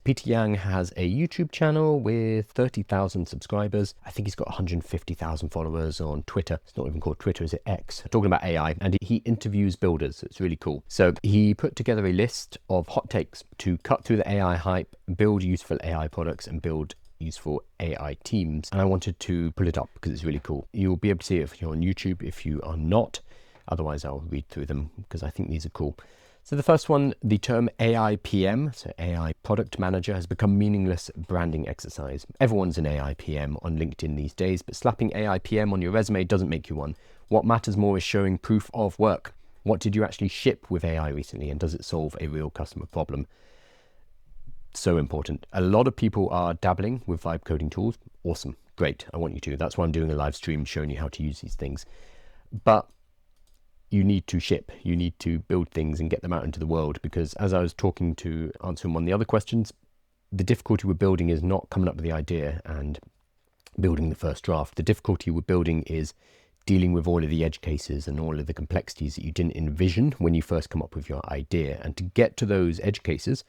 Peter Yang has a YouTube channel with 30,000 subscribers. I think he's got 150,000 followers on Twitter. It's not even called Twitter, is it X? Talking about AI, and he interviews builders. It's really cool. So he put together a list of hot takes to cut through the AI hype, build useful AI products, and build useful AI teams. And I wanted to pull it up because it's really cool. You'll be able to see it if you're on YouTube. If you are not, otherwise I'll read through them because I think these are cool. So the first one, the term AI PM, so AI Product Manager, has become meaningless branding exercise. Everyone's an AI PM on LinkedIn these days, but slapping AI PM on your resume doesn't make you one. What matters more is showing proof of work. What did you actually ship with AI recently, and does it solve a real customer problem? So important. A lot of people are dabbling with vibe coding tools. Awesome. Great. I want you to. That's why I'm doing a live stream showing you how to use these things. But you need to ship, you need to build things and get them out into the world, because as I was answering one of the other questions, the difficulty with building is not coming up with the idea and building the first draft. The difficulty with building is dealing with all of the edge cases and all of the complexities that you didn't envision when you first come up with your idea. And to get to those edge cases,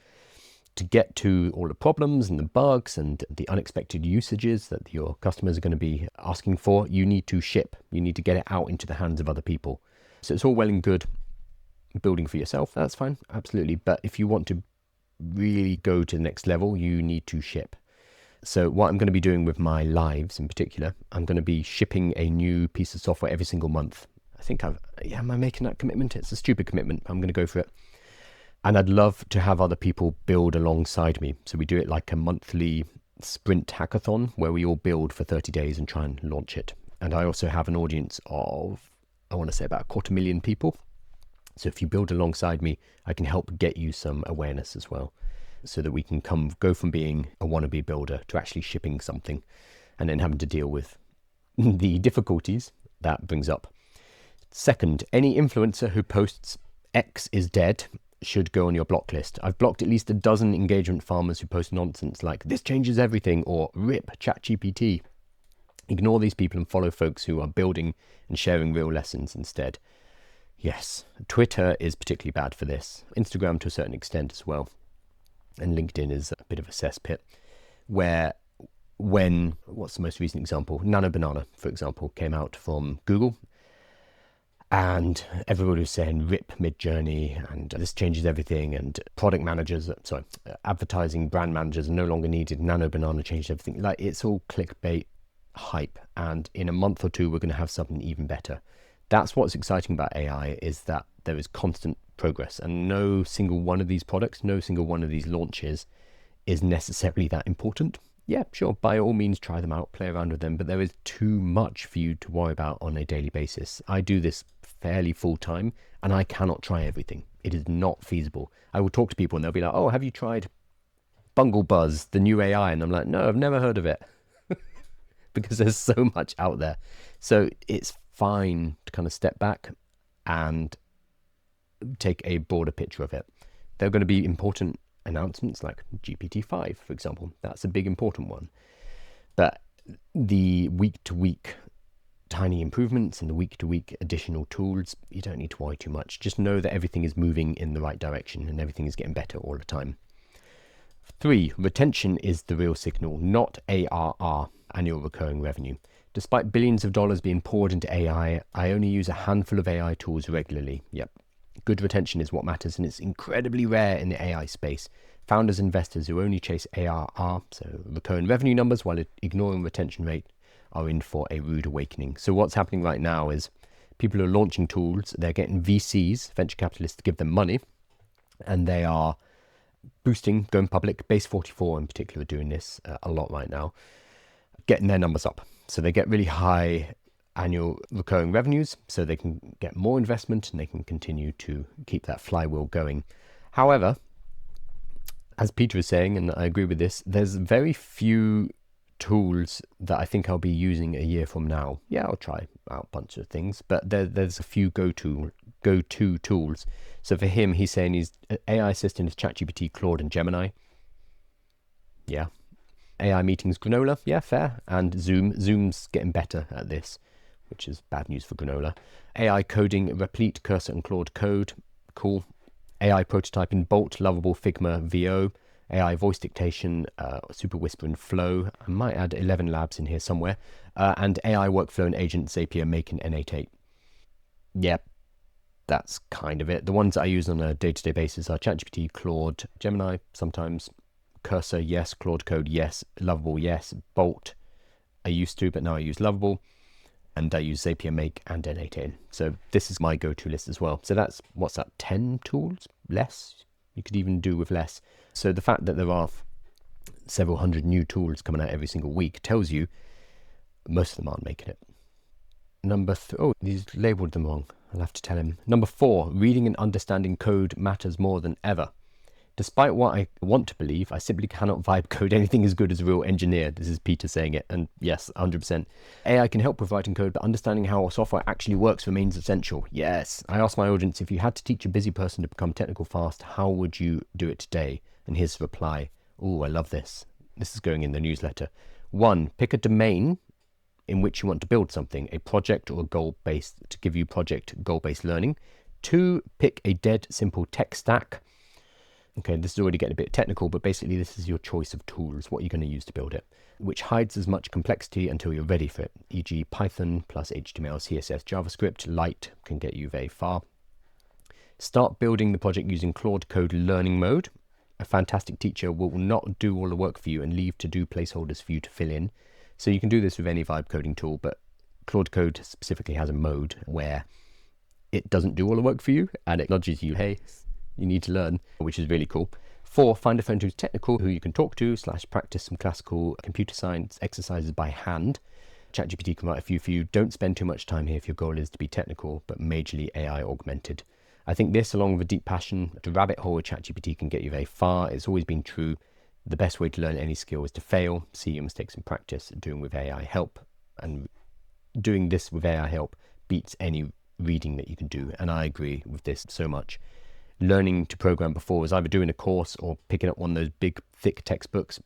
to get to all the problems and the bugs and the unexpected usages that your customers are going to be asking for, you need to ship. You need to get it out into the hands of other people. So it's all well and good building for yourself. That's fine, absolutely. But if you want to really go to the next level, you need to ship. So what I'm going to be doing with my lives in particular, I'm going to be shipping a new piece of software every single month. I think am I making that commitment? It's a stupid commitment, but I'm going to go for it. And I'd love to have other people build alongside me. So we do it like a monthly sprint hackathon where we all build for 30 days and try and launch it. And I also have an audience of, I want to say, about 250,000 people. So if you build alongside me, I can help get you some awareness as well, so that we can go from being a wannabe builder to actually shipping something and then having to deal with the difficulties that brings up. Second, any influencer who posts X is dead should go on your block list. I've blocked at least a dozen engagement farmers who post nonsense like this changes everything or rip ChatGPT. Ignore these people and follow folks who are building and sharing real lessons instead. Yes, Twitter is particularly bad for this. Instagram to a certain extent as well. And LinkedIn is a bit of a cesspit where what's the most recent example? Nano Banana, for example, came out from Google. And everybody was saying rip Midjourney and this changes everything, and advertising brand managers are no longer needed. Nano Banana changed everything. Like, it's all clickbait hype, and in a month or two we're going to have something even better. That's what's exciting about AI, is that there is constant progress, and no single one of these products, no single one of these launches is necessarily that important. Yeah, sure, by all means try them out, play around with them, but there is too much for you to worry about on a daily basis. I do this fairly full time and I cannot try everything. It is not feasible. I will talk to people and they'll be like, oh, have you tried Bunglebuzz, the new AI? And I'm like, no, I've never heard of it. Because there's so much out there. So it's fine to kind of step back and take a broader picture of it. There are going to be important announcements like GPT-5, for example. That's a big important one. But the week-to-week tiny improvements and the week-to-week additional tools, you don't need to worry too much. Just know that everything is moving in the right direction and everything is getting better all the time. 3, retention is the real signal, not ARR, annual recurring revenue. Despite billions of dollars being poured into AI, I only use a handful of AI tools regularly. Yep. Good retention is what matters, and it's incredibly rare in the AI space. Founders and investors who only chase ARR, so recurring revenue numbers, while ignoring retention rate, are in for a rude awakening. So what's happening right now is people are launching tools, they're getting VCs, venture capitalists, to give them money, and they are boosting, going public. Base 44 in particular are doing this a lot right now, getting their numbers up. So they get really high annual recurring revenues, so they can get more investment and they can continue to keep that flywheel going. However, as Peter is saying, and I agree with this, there's very few tools that I think I'll be using a year from now. Yeah, I'll try out a bunch of things, but there's a few go-to tools. So for him, he's saying his AI assistant is ChatGPT, Claude, and Gemini. Yeah. AI meetings, Granola. Yeah, fair. And Zoom's getting better at this, which is bad news for Granola. AI coding, Replete, Cursor, and Claude Code. Cool. AI prototyping, Bolt, Lovable, Figma, VO. AI voice dictation, Super Whisper and Flow. I might add 11 Labs in here somewhere, and AI workflow and agent Zapier Make and N88. Yep, that's kind of it. The ones I use on a day-to-day basis are ChatGPT, Claude, Gemini, sometimes Cursor, yes, Claude Code, yes, Lovable, yes, Bolt, I used to, but now I use Lovable, and I use Zapier Make and N88. So this is my go-to list as well. So that's, what's that, 10 tools? Less? You could even do with less. So the fact that there are several hundred new tools coming out every single week tells you most of them aren't making it. Number oh, he's labeled them wrong. I'll have to tell him. Number 4, reading and understanding code matters more than ever. Despite what I want to believe, I simply cannot vibe code anything as good as a real engineer. This is Peter saying it, and yes, 100%. AI can help with writing code, but understanding how software actually works remains essential. Yes. I asked my audience, if you had to teach a busy person to become technical fast, how would you do it today? And here's the reply. Oh, I love this. This is going in the newsletter. 1, pick a domain in which you want to build something, a project or a goal-based, to give you project goal-based learning. 2, pick a dead simple tech stack. Okay, this is already getting a bit technical, but basically this is your choice of tools, what you're going to use to build it, which hides as much complexity until you're ready for it, e.g. Python plus HTML, CSS, JavaScript. Light can get you very far. Start building the project using Claude Code Learning Mode. A fantastic teacher will not do all the work for you and leave to-do placeholders for you to fill in. So you can do this with any vibe coding tool, but Claude Code specifically has a mode where it doesn't do all the work for you and it nudges you, hey, you need to learn, which is really cool. 4, find a friend who's technical, who you can talk to / practice some classical computer science exercises by hand. ChatGPT can write a few for you. Don't spend too much time here if your goal is to be technical, but majorly AI augmented. I think this, along with a deep passion, the rabbit hole with ChatGPT can get you very far. It's always been true. The best way to learn any skill is to fail, see your mistakes in practice, doing with AI help. And doing this with AI help beats any reading that you can do. And I agree with this so much. Learning to program before was either doing a course or picking up one of those big, thick textbooks.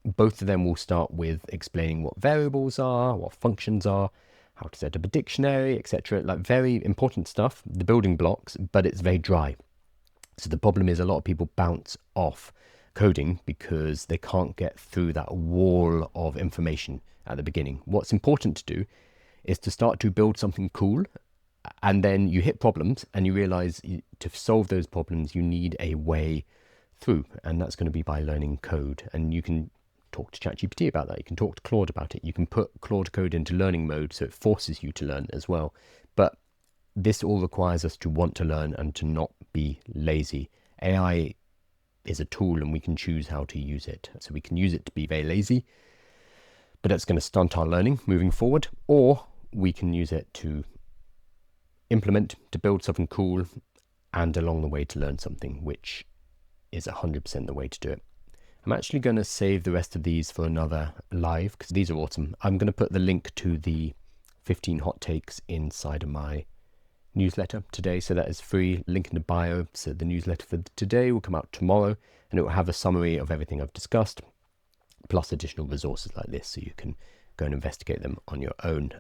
Both of them will start with explaining what variables are, what functions are, how to set up a dictionary, etc. Like very important stuff, the building blocks, but it's very dry. So the problem is a lot of people bounce off coding because they can't get through that wall of information at the beginning. What's important to do is to start to build something cool, and then you hit problems and you realize to solve those problems you need a way through, and that's going to be by learning code. And you can talk to ChatGPT about that, you can talk to Claude about it, you can put Claude Code into learning mode so it forces you to learn as well. But this all requires us to want to learn and to not be lazy. AI is a tool and we can choose how to use it. So we can use it to be very lazy, but that's going to stunt our learning moving forward, or we can use it to implement, to build something cool, and along the way to learn something, which is 100% the way to do it. I'm actually going to save the rest of these for another live because these are awesome. I'm going to put the link to the 15 hot takes inside of my newsletter today, so that is free, link in the bio. So the newsletter for today will come out tomorrow and it will have a summary of everything I've discussed plus additional resources like this, so you can go and investigate them on your own.